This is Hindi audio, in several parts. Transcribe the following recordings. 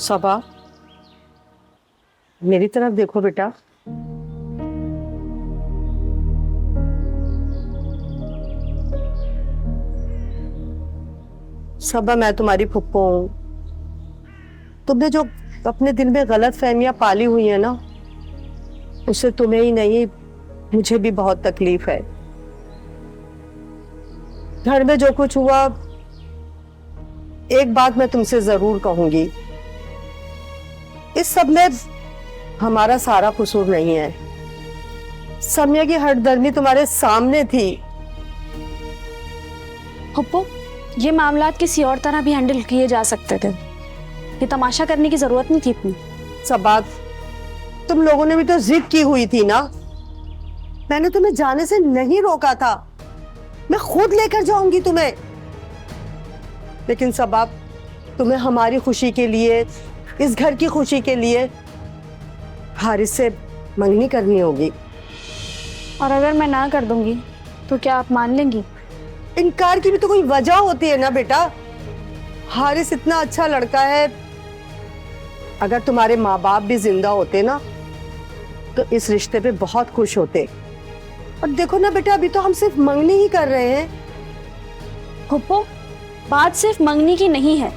सबा, मेरी तरफ देखो बेटा। सबा, मैं तुम्हारी फुप्पो हूं। तुमने जो अपने दिल में गलत फहमियां पाली हुई है ना, उससे तुम्हें ही नहीं मुझे भी बहुत तकलीफ है। घर में जो कुछ हुआ, एक बात मैं तुमसे जरूर कहूंगी, इस सब में हमारा सारा कसूर नहीं है। सम्या की हठधर्मी तुम्हारे सामने थी। फुप्पो, ये मामला किसी और तरह भी हैंडल किए जा सकते थे। ये तमाशा करने की जरूरत नहीं थी इतनी। सब बात, तुम लोगों ने भी तो जिद की हुई थी ना। मैंने तुम्हें जाने से नहीं रोका था, मैं खुद लेकर जाऊंगी तुम्हें। लेकिन सब आप, तुम्हें हमारी खुशी के लिए, इस घर की खुशी के लिए हारिस से मंगनी करनी होगी। और अगर मैं ना कर दूंगी तो क्या आप मान लेंगी? इनकार की भी तो कोई वजह होती है ना बेटा। हारिस इतना अच्छा लड़का है, अगर तुम्हारे माँ बाप भी जिंदा होते ना तो इस रिश्ते पे बहुत खुश होते। और देखो ना बेटा, अभी तो हम सिर्फ मंगनी ही कर रहे हैं। फुप्पो, बात सिर्फ मंगनी की नहीं है।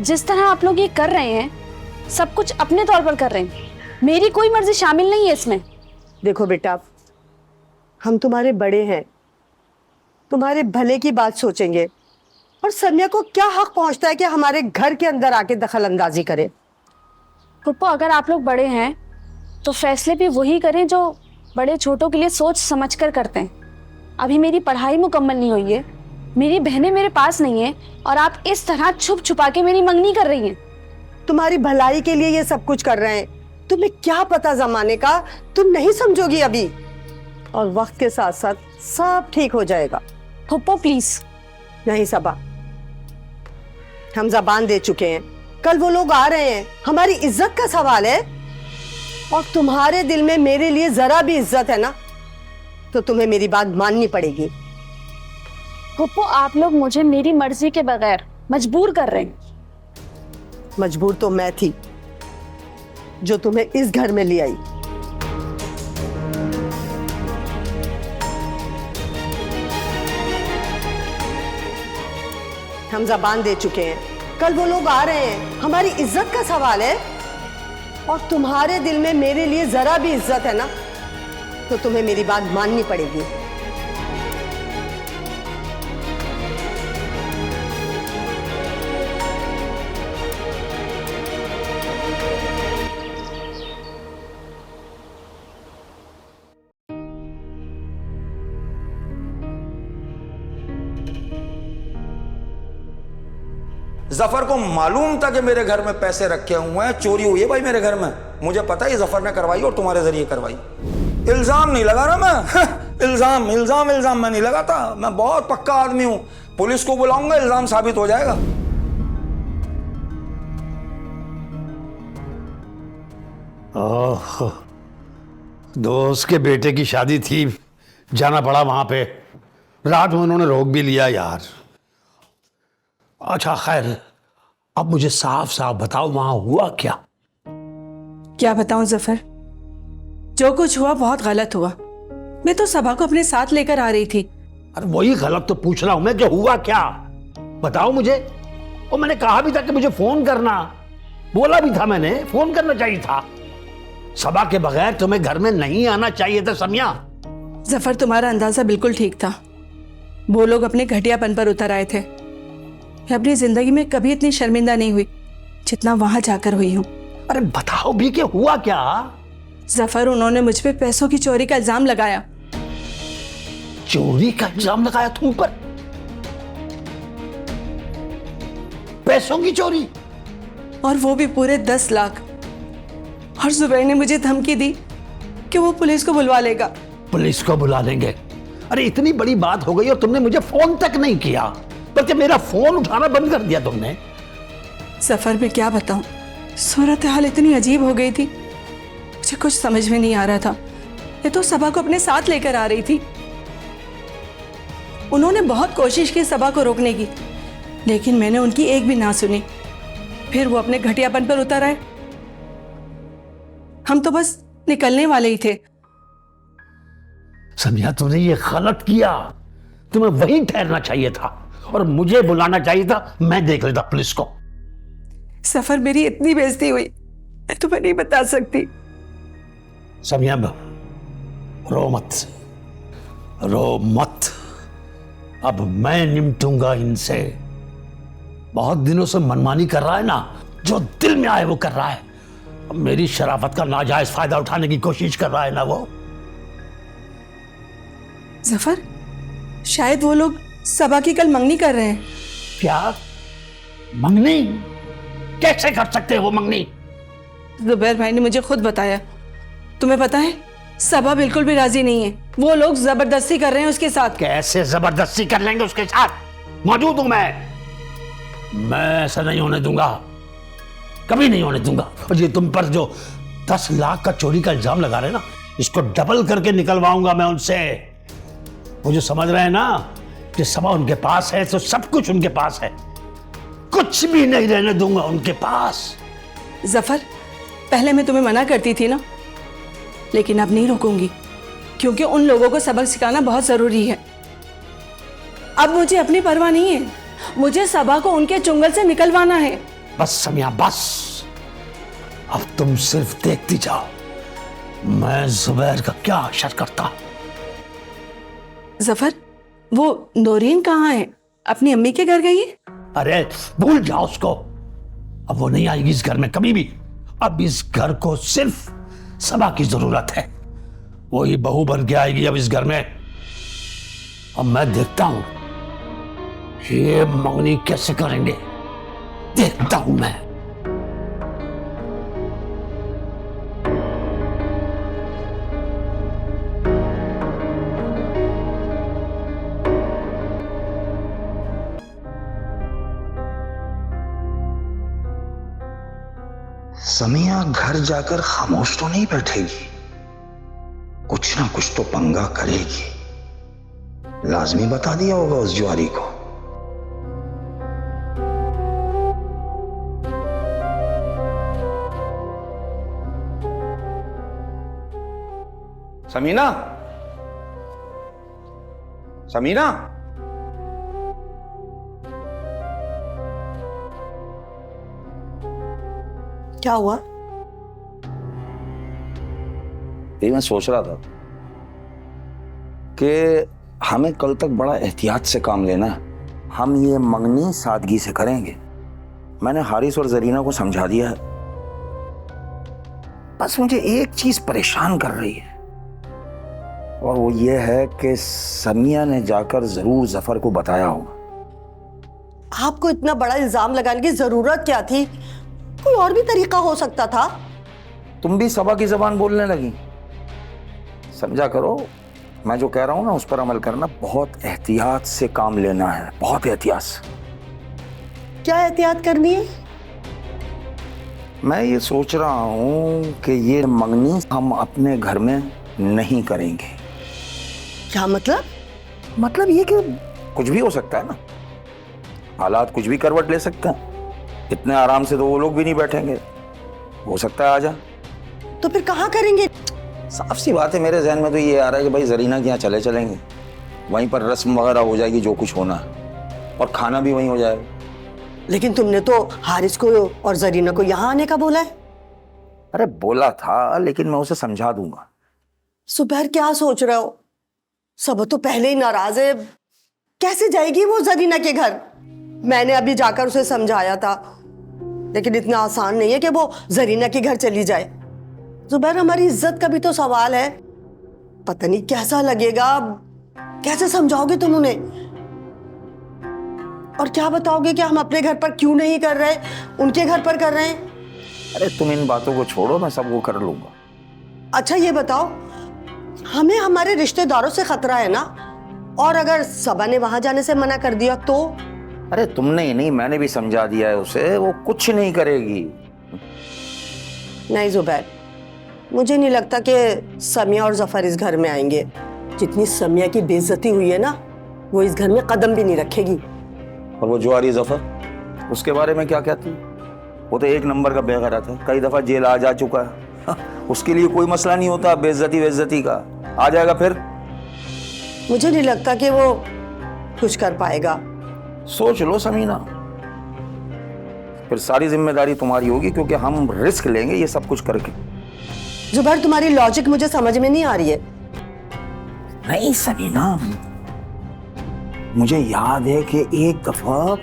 जिस तरह आप लोग ये कर रहे हैं, सब कुछ अपने तौर पर कर रहे हैं। मेरी कोई मर्जी शामिल नहीं है इसमें। देखो बेटा, हम तुम्हारे बड़े हैं, तुम्हारे भले की बात सोचेंगे। और सम्या को क्या हक पहुंचता है कि हमारे घर के अंदर आके दखल अंदाजी करे? फुप्पो, अगर आप लोग बड़े हैं तो फैसले भी वही करें जो बड़े छोटों के लिए सोच समझ कर करते हैं। अभी मेरी पढ़ाई मुकम्मल नहीं हुई है, मेरी बहनें मेरे पास नहीं है, और आप इस तरह छुप छुपा के मेरी मंगनी कर रही हैं। तुम्हारी भलाई के लिए ये सब कुछ कर रहे हैं। तुम्हें क्या पता जमाने का, तुम नहीं समझोगी अभी। और वक्त के साथ साथ सब ठीक हो जाएगा। फुप्पो प्लीज। नहीं सबा, हम जबान दे चुके हैं। कल वो लोग आ रहे हैं, हमारी इज्जत का सवाल है। और तुम्हारे दिल में मेरे लिए जरा भी इज्जत है ना, तो तुम्हें मेरी बात माननी पड़ेगी। फुप्पो, आप लोग मुझे मेरी मर्जी के बगैर मजबूर कर रहे हैं। मजबूर तो मैं थी जो तुम्हें इस घर में ले आई। हम जबान दे चुके हैं, कल वो लोग आ रहे हैं, हमारी इज्जत का सवाल है। और तुम्हारे दिल में मेरे लिए जरा भी इज्जत है ना, तो तुम्हें मेरी बात माननी पड़ेगी। जफर को मालूम था कि मेरे घर में पैसे रखे हुए हैं, चोरी हुई है भाई मेरे घर में। मुझे पता है जफर ने करवाई और तुम्हारे जरिए करवाई। इल्जाम नहीं लगा रहा मैं। इल्जाम इल्जाम इल्जाम मैं नहीं लगाता। मैं बहुत पक्का आदमी हूं। पुलिस को बुलाऊंगा, इल्जाम साबित हो जाएगा। ओह, दोस्त के बेटे की शादी थी, जाना पड़ा वहां पे। रात में उन्होंने रोक भी लिया यार। अच्छा खैर, अब मुझे साफ साफ बताओ वहां हुआ क्या? क्या बताऊं जफर, जो कुछ हुआ बहुत गलत हुआ। मैं तो सबा को अपने साथ लेकर आ रही थी। अरे वही गलत तो पूछ रहा हूं मैं, कि हुआ क्या बताओ मुझे। और मैंने कहा भी था कि मुझे फोन करना, बोला भी था मैंने, फोन करना चाहिए था। सबा के बगैर तुम्हें घर में नहीं आना चाहिए था सम्या। जफर, तुम्हारा अंदाजा बिल्कुल ठीक था। वो लोग अपने घटियापन पर उतर आए थे। मैं अपनी जिंदगी में कभी इतनी शर्मिंदा नहीं हुई जितना वहां जाकर हुई हूँ। अरे बताओ भी कि हुआ क्या? जफर, उन्होंने मुझ पे पैसों की चोरी का इल्जाम लगाया। चोरी का इल्जाम लगाया तुम पर? पैसों की चोरी? और वो भी पूरे 10 लाख। और जुबैर ने मुझे धमकी दी कि वो पुलिस को बुलवा लेगा। पुलिस को बुला लेंगे? अरे इतनी बड़ी बात हो गई और तुमने मुझे फोन तक नहीं किया, बल्कि मेरा फोन उठाना बंद कर दिया तुमने। सफर में क्या बताऊं, सूरत हाल इतनी अजीब हो गई थी, मुझे कुछ समझ में नहीं आ रहा था। ये तो सबा को अपने साथ लेकर आ रही थी। उन्होंने बहुत कोशिश की सबा को रोकने की, लेकिन मैंने उनकी एक भी ना सुनी। फिर वो अपने घटियापन पर उतर आए। हम तो बस निकलने वाले ही थे। समिया, तुमने ये गलत किया। तुम्हें वहीं ठहरना चाहिए था और मुझे बुलाना चाहिए था। मैं देख लेता पुलिस को। सफर मेरी इतनी बेइज्जती हुई, मैं तुम्हें नहीं बता सकती। समिया, रो मत, रो मत। अब मैं निपटूंगा इनसे। बहुत दिनों से मनमानी कर रहा है ना, जो दिल में आए वो कर रहा है। अब मेरी शराफत का नाजायज फायदा उठाने की कोशिश कर रहा है ना वो। जफर, शायद वो लोग सबा की कल मंगनी कर रहे हैं। क्या मंगनी? कैसे कर सकते हैं वो मंगनी? जुबैर भाई ने मुझे खुद बताया। तुम्हें पता है, सबा बिल्कुल भी राजी नहीं है। वो लोग जबरदस्ती कर रहे हैं उसके साथ। कैसे जबरदस्ती कर लेंगे उसके साथ? मौजूद हूं मैं ऐसा नहीं होने दूंगा, कभी नहीं होने दूंगा। और ये तुम पर जो 10 लाख का चोरी का इल्जाम लगा रहे हैं ना, इसको डबल करके निकलवाऊंगा मैं उनसे। वो जो समझ रहे हैं ना कि सबा उनके पास है तो सब कुछ उनके पास है, कुछ भी नहीं रहने दूंगा उनके पास। जफर, पहले मैं तुम्हें मना करती थी ना, लेकिन अब नहीं रुकूंगी, क्योंकि उन लोगों को सबक सिखाना बहुत जरूरी है। अब मुझे अपनी परवाह नहीं है, मुझे सबा को उनके चुंगल से निकलवाना है। बस समिया, बस। अब तुम सिर्फ देखती जाओ मैं जुबैर का क्या असर करता। जफर, वो नौरीन कहाँ है? अपनी अम्मी के घर गई है? अरे भूल जाओ उसको। अब वो नहीं आएगी इस घर में कभी भी। अब इस घर को सिर्फ सबा की जरूरत है। वही बहू बन के आएगी अब इस घर में। अब मैं देखता हूं ये मंगनी कैसे करेंगे, देखता हूं मैं। समिया घर जाकर खामोश तो नहीं बैठेगी, कुछ ना कुछ तो पंगा करेगी। लाजमी बता दिया होगा उस जुआरी को। समीना, समीना, क्या हुआ? ये मैं सोच रहा था कि हमें कल तक बड़ा एहतियात से काम लेना है। हम ये मंगनी सादगी से करेंगे। मैंने हारिस और जरीना को समझा दिया है। बस मुझे एक चीज परेशान कर रही है, और वो ये है कि समिया ने जाकर जरूर जफर को बताया होगा। आपको इतना बड़ा इल्जाम लगाने की जरूरत क्या थी? कोई और भी तरीका हो सकता था। तुम भी सबा की जबान बोलने लगी। समझा करो, मैं जो कह रहा हूं ना उस पर अमल करना। बहुत एहतियात से काम लेना है, बहुत एहतियात से। क्या एहतियात करनी है? मैं ये सोच रहा हूं कि ये मंगनी हम अपने घर में नहीं करेंगे। क्या मतलब? मतलब ये कि कुछ भी हो सकता है ना, हालात कुछ भी करवट ले सकते हैं। इतने आराम से तो वो लोग भी नहीं बैठेंगे, हो सकता है आ जाए। तो फिर कहाँ करेंगे? साफ सी बात है, मेरे जहन में तो ये आ रहा है कि भाई जरीना के यहाँ चलेंगे, वहीं पर रस्म वगैरह हो जाएगी जो कुछ होना है, और खाना भी वहीं हो जाएगा। लेकिन तुमने तो हारिस को और जरीना को यहाँ आने का बोला है। अरे बोला था, लेकिन मैं उसे समझा दूंगा। सुबह क्या सोच रहे हो? सब तो पहले ही नाराज है, कैसे जाएगी वो जरीना के घर? मैंने अभी जाकर उसे समझाया था, लेकिन इतना आसान नहीं है कि वो जरीना के घर चली जाए। जुबैर, हमारी इज्जत का भी तो सवाल है। पता नहीं कैसा लगेगा, कैसे समझाओगे तुम उन्हें? और क्या बताओगे कि हम अपने घर पर क्यों नहीं कर रहे, उनके घर पर कर रहे हैं? अरे तुम इन बातों को छोड़ो, मैं सब वो कर लूंगा। अच्छा ये बताओ, हमें हमारे रिश्तेदारों से खतरा है ना, और अगर सबा ने वहां जाने से मना कर दिया तो? अरे तुमने ही नहीं, मैंने भी समझा दिया है उसे, वो कुछ नहीं करेगी। नहीं जुबैर, मुझे नहीं लगता कि समिया और जफर इस घर में आएंगे। जितनी समिया की बेइज्जती हुई है ना, वो इस घर में कदम भी नहीं रखेगी। और वो जुआरी जफर, उसके बारे में क्या कहती? वो तो एक नंबर का बेगैरत है, कई दफा जेल आ जा चुका है। उसके लिए कोई मसला नहीं होता बेइज्जती का, आ जाएगा फिर। मुझे नहीं लगता कि वो कुछ कर पाएगा। सोच लो समीना, फिर सारी जिम्मेदारी तुम्हारी होगी, क्योंकि हम रिस्क लेंगे ये सब कुछ करके। जुबैर, तुम्हारी लॉजिक मुझे समझ में नहीं आ रही है। नहीं समीना, मुझे याद है कि एक दफा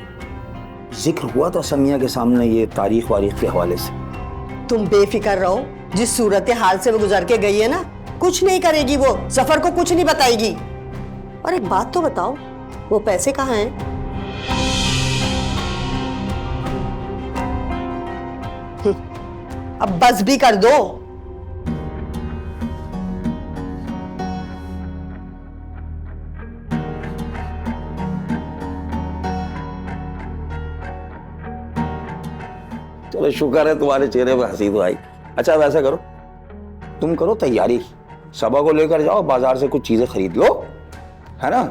जिक्र हुआ था समिया के सामने ये तारीख वारीख के हवाले से। तुम बेफिक्र रहो, जिस सूरत हाल से वो गुजर के गई है ना, कुछ नहीं करेगी वो, जफर को कुछ नहीं बताएगी। और एक बात तो बताओ, वो पैसे कहाँ हैं? अब बस भी कर दो। चलो शुक्र है तुम्हारे चेहरे पे हंसी तो आई। अच्छा वैसा करो, तुम करो तैयारी, सबा को लेकर जाओ बाजार से कुछ चीजें खरीद लो, है ना।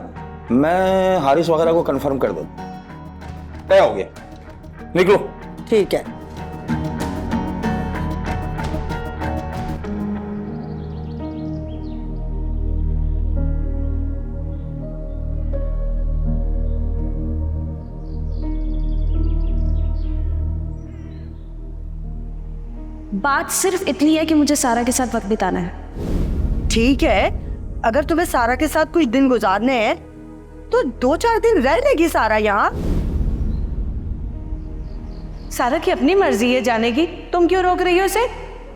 मैं हारिस वगैरह को कंफर्म कर दूं, तय हो गया, निकलो। ठीक है। बात सिर्फ इतनी है कि मुझे सारा के साथ वक्त बिताना है। ठीक है, अगर तुम्हें सारा के साथ कुछ दिन गुजारने हैं तो 2-4 दिन रह लेगी सारा यहाँ। सारा की अपनी मर्जी है जाने की, तुम क्यों रोक रही हो उसे?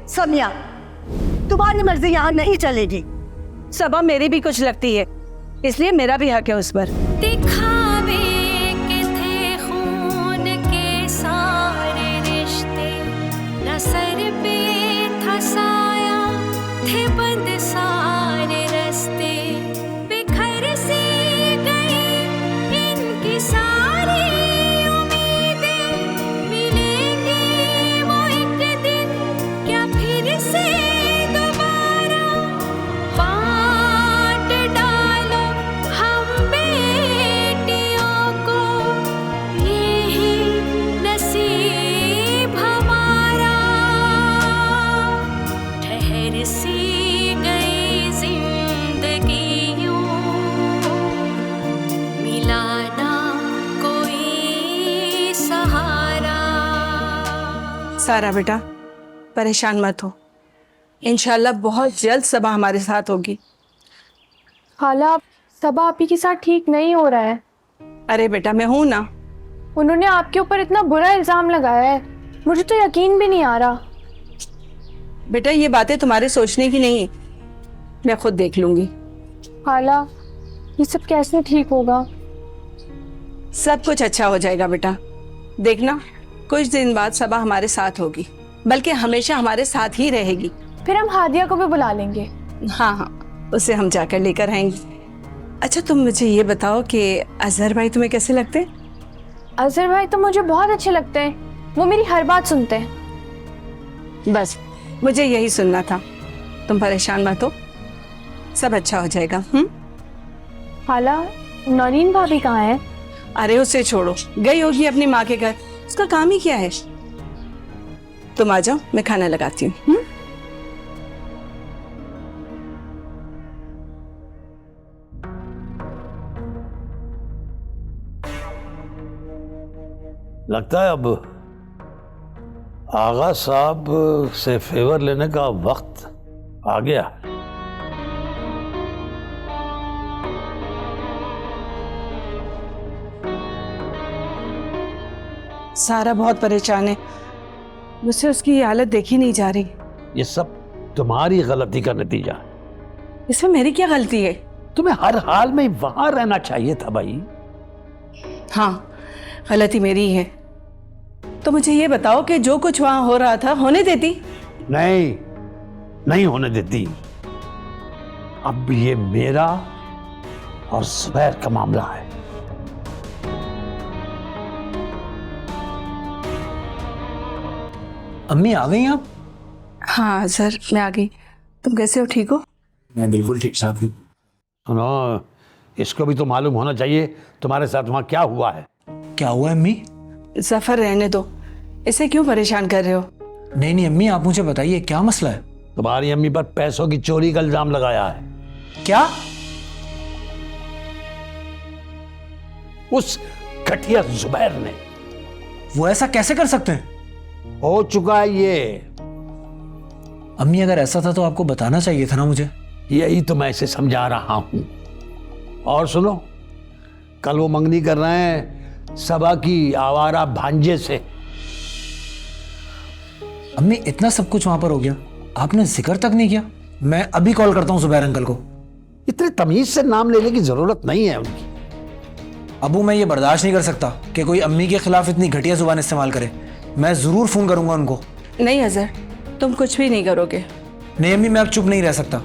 समिया, तुम्हारी मर्जी यहाँ नहीं चलेगी। सबा मेरी भी कुछ लगती है, इसलिए मेरा भी हक है उस पर। दिखावे के थे खून के सारे रिश्ते, न सर पे था साया, थे बंद सारे रास्ते, बिखर से गई इनकी सारी उम्मीदें, मिलेंगे वो एक दिन क्या फिर से दोबारा, बांट डालो हम बेटियों को, यही नसीब हमारा, ठहर सी गई जिंदगी यूं, मिला ना कोई सहारा। सारा बेटा परेशान मत हो, इंशाल्लाह बहुत जल्द सबा हमारे साथ होगी। खाला, सबा आपी के साथ ठीक नहीं हो रहा है। अरे बेटा मैं हूं ना। उन्होंने आपके ऊपर इतना बुरा इल्जाम लगाया है, मुझे तो यकीन भी नहीं आ रहा। बेटा ये बातें तुम्हारे सोचने की नहीं, मैं खुद देख लूंगी। खाला, ये सब कैसे ठीक होगा? सब कुछ अच्छा हो जाएगा बेटा, देखना कुछ दिन बाद सबा हमारे साथ होगी, बल्कि हमेशा हमारे साथ ही रहेगी। फिर हम हादिया को भी बुला लेंगे। हाँ हाँ, उसे हम जाकर लेकर आएंगे। अच्छा तुम मुझे ये बताओ कि अजहर भाई तुम्हें कैसे लगते? अजहर भाई तो मुझे बहुत अच्छे लगते हैं, वो मेरी हर बात सुनते हैं। बस मुझे यही सुनना था, तुम परेशान मत हो, सब अच्छा हो जाएगा। खाला, नौरीन भाभी कहाँ है? अरे उसे छोड़ो, गई होगी अपनी माँ के घर, उसका काम ही क्या है। तुम आ जाओ, मैं खाना लगाती हूँ। लगता है अब आगा साहब से फेवर लेने का वक्त आ गया। सारा बहुत परेशान है, मुझसे उसकी ये हालत देखी नहीं जा रही। ये सब तुम्हारी गलती का नतीजा है। इसमें मेरी क्या गलती है? तुम्हें हर हाल में वहां रहना चाहिए था भाई। हाँ गलती मेरी है। तो मुझे ये बताओ कि जो कुछ वहां हो रहा था होने देती? नहीं, नहीं होने देती। अब ये मेरा और जुबैर का मामला है। अम्मी आ गई आप? हाँ सर मैं आ गई। तुम कैसे हो, ठीक हो? मैं बिल्कुल ठीक ठाक हूँ। सुनो, इसको भी तो मालूम होना चाहिए तुम्हारे साथ वहां क्या हुआ है। क्या हुआ अम्मी? जफर रहने दो, इसे क्यों परेशान कर रहे हो? नहीं नहीं अम्मी, आप मुझे बताइए क्या मसला है? तुम्हारी अम्मी पर पैसों की चोरी का इल्जाम लगाया है क्या? उस घटिया जुबैर ने। वो ऐसा कैसे कर सकते हैं? हो चुका है ये। अम्मी अगर ऐसा था तो आपको बताना चाहिए था ना मुझे। यही तो मैं इसे समझा रहा हूं। और सुनो, कल वो मंगनी कर रहे हैं सबा की आवारा भांजे से। अम्मी इतना सब कुछ वहां पर हो गया, आपने जिक्र तक नहीं किया। मैं अभी कॉल करता हूं जुबैर अंकल को। इतने तमीज से नाम लेने की जरूरत नहीं है उनकी। अबू मैं ये बर्दाश्त नहीं कर सकता कि कोई अम्मी के खिलाफ इतनी घटिया जुबान इस्तेमाल करे। मैं जरूर फोन करूंगा उनको। नहीं अजहर, तुम कुछ भी नहीं करोगे। नहीं अम्मी, मैं अब चुप नहीं रह सकता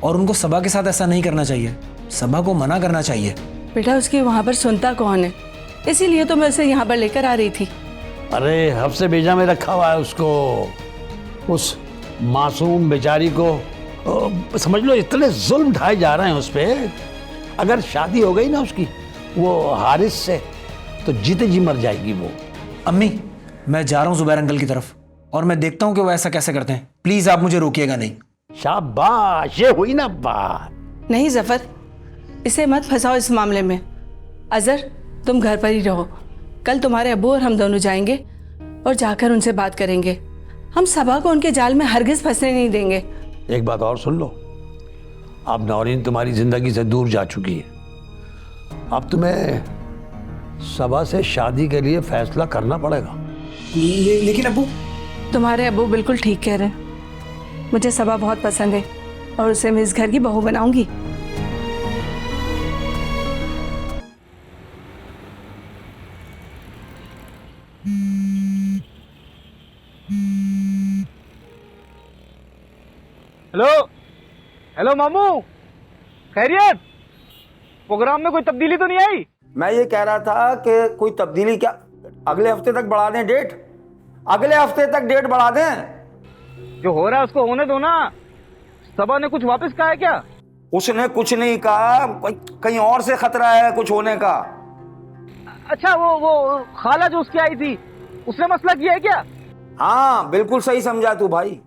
और उनको सबा के साथ ऐसा नहीं करना चाहिए। सबा को मना करना चाहिए। बेटा उसकी वहाँ पर सुनता कौन है, इसीलिए तो मैं उसे यहाँ पर लेकर आ रही थी। अरे हफ्से बेजा में रखा हुआ है उसको। उस मासूम बेचारी को समझ लो इतने जुल्म ढाए जा रहे हैं उस पे। अगर शादी हो गई ना उसकी वो हारिस से, तो जीते जी मर जाएगी वो। अम्मी मैं जा रहा हूँ जुबैर अंकल की तरफ और मैं देखता हूँ कि वो ऐसा कैसे करते हैं। प्लीज आप मुझे रोकिएगा नहीं। शाबाश, ये हुई ना बात। नहीं जफर, इसे मत फंसाओ इस मामले में। अजहर तुम घर पर ही रहो। कल तुम्हारे अब्बू और हम दोनों जाएंगे और जाकर उनसे बात करेंगे। हम सबा को उनके जाल में हरगिज फंसने नहीं देंगे। एक बात और सुन लो, अब नौरीन तुम्हारी जिंदगी से दूर जा चुकी है। अब तुम्हें सबा से शादी के लिए फैसला करना पड़ेगा। लेकिन अब्बू। तुम्हारे अब्बू बिल्कुल ठीक कह रहे हैं। मुझे सबा बहुत पसंद है और उसे मैं इस घर की बहू बनाऊंगी। हेलो हेलो मामू, खैरियत? प्रोग्राम में कोई तब्दीली तो नहीं आई? मैं ये कह रहा था कि कोई तब्दीली क्या, अगले हफ्ते तक बढ़ा दें डेट। अगले हफ्ते तक डेट बढ़ा दें। जो हो रहा है उसको होने दो ना। सबा ने कुछ वापस कहा है क्या? उसने कुछ नहीं कहा, कहीं और से खतरा है कुछ होने का। अच्छा वो खाला जो उसकी आई थी उसने मसला किया है क्या? हाँ बिल्कुल सही समझा तू भाई।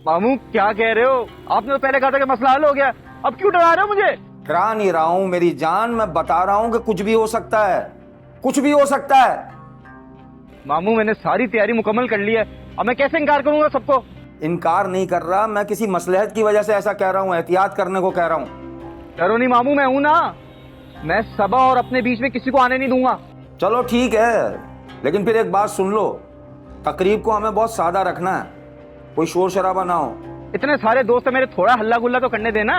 मामू क्या कह रहे हो? आपने तो पहले कहा था कि मसला हल हो गया, अब क्यों डरा रहे हो मुझे? डरा नहीं रहा हूं मेरी जान, मैं बता रहा हूं कि कुछ भी हो सकता है, कुछ भी हो सकता है। मामू मैंने सारी तैयारी मुकम्मल कर ली है, अब मैं कैसे इनकार करूंगा सबको? इनकार नहीं कर रहा, मैं किसी मसलहत की वजह से ऐसा कह रहा हूं, एहतियात करने को कह रहा हूं। डरो नहीं मामू, मैं हूं ना। मैं सबा और अपने बीच में किसी को आने नहीं दूंगा। चलो ठीक है, लेकिन फिर एक बात सुन लो, तकरीब को हमें बहुत सादा रखना है, कोई शोर शराबा ना हो। इतने सारे दोस्त है मेरे, थोड़ा हल्ला गुल्ला तो करने देना।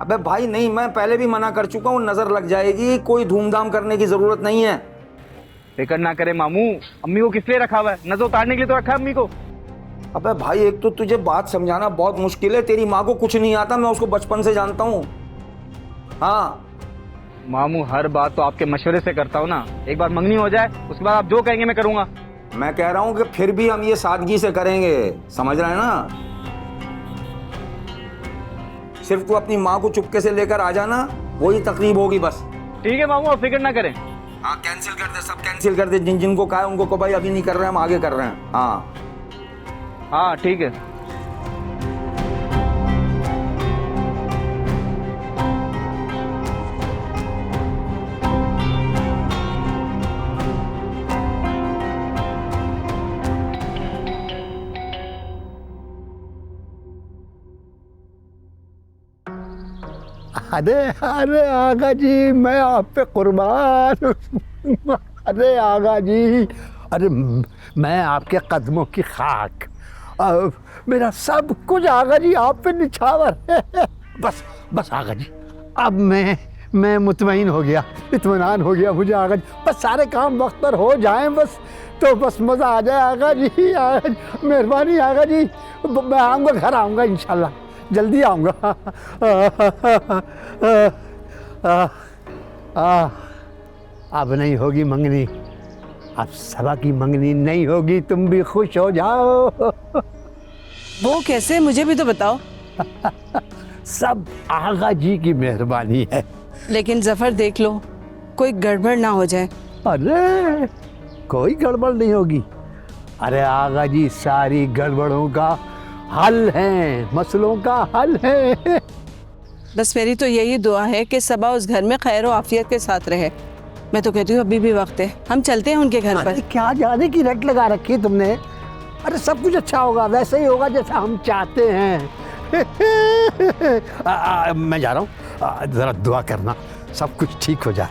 अबे भाई नहीं, मैं पहले भी मना कर चुका हूँ, नजर लग जाएगी, कोई धूमधाम करने की जरूरत नहीं है। फिक्र ना करे मामू, अम्मी को किस लिए रखा हुआ है? नजर उतारने के लिए तो रखा है अम्मी को। अबे भाई एक तो तुझे बात समझाना बहुत मुश्किल है, तेरी माँ को कुछ नहीं आता, मैं उसको बचपन से जानता हूँ। हाँ मामू हर बात तो आपके मशवरे से करता हूँ ना, एक बार मंगनी हो जाए उसके बाद आप जो कहेंगे मैं करूंगा। मैं कह रहा हूँ कि फिर भी हम ये सादगी से करेंगे, समझ रहे हैं ना? सिर्फ तू अपनी माँ को चुपके से लेकर आ जाना, वही तकरीब होगी बस। ठीक है मामू, आप फिक्र ना करें। हाँ कैंसिल कर दे, सब कैंसिल कर दे, जिन जिनको कहा है उनको को भाई अभी नहीं कर रहे हैं, हम आगे कर रहे हैं। हाँ हाँ ठीक है। अरे अरे आगा जी, मैं आप पे कुर्बान हूँ। अरे आगा जी, अरे मैं आपके कदमों की खाक, मेरा सब कुछ आगा जी आप पे निछावर है। बस बस आगा जी, अब मैं मुतमईन हो गया, इत्मीनान हो गया मुझे आगा जी। बस सारे काम वक्त पर हो जाएं बस, तो बस मज़ा आ जाए आगा जी। मेहरबानी आगा जी, मैं आऊँगा, घर आऊँगा इंशाल्लाह, जल्दी आऊँगा। अब नहीं होगी मंगनी, अब सबा की मंगनी नहीं होगी, तुम भी खुश हो जाओ। वो कैसे, मुझे भी तो बताओ। सब आगा जी की मेहरबानी है। लेकिन जफर देख लो, कोई गड़बड़ ना हो जाए। अरे कोई गड़बड़ नहीं होगी, अरे आगा जी, सारी गड़बड़ों का हल है, मसलों का हल है। बस मेरी तो यही दुआ है कि सबा उस घर में खैर और आफियत के साथ रहे। मैं तो कहती हूँ अभी भी वक्त है, हम चलते हैं उनके घर पर। अरे क्या जाने की रट लगा रखी है तुमने। अरे सब कुछ अच्छा होगा, वैसे ही होगा जैसा हम चाहते हैं। मैं जा रहा हूँ, जरा दुआ करना सब कुछ ठीक हो जाए।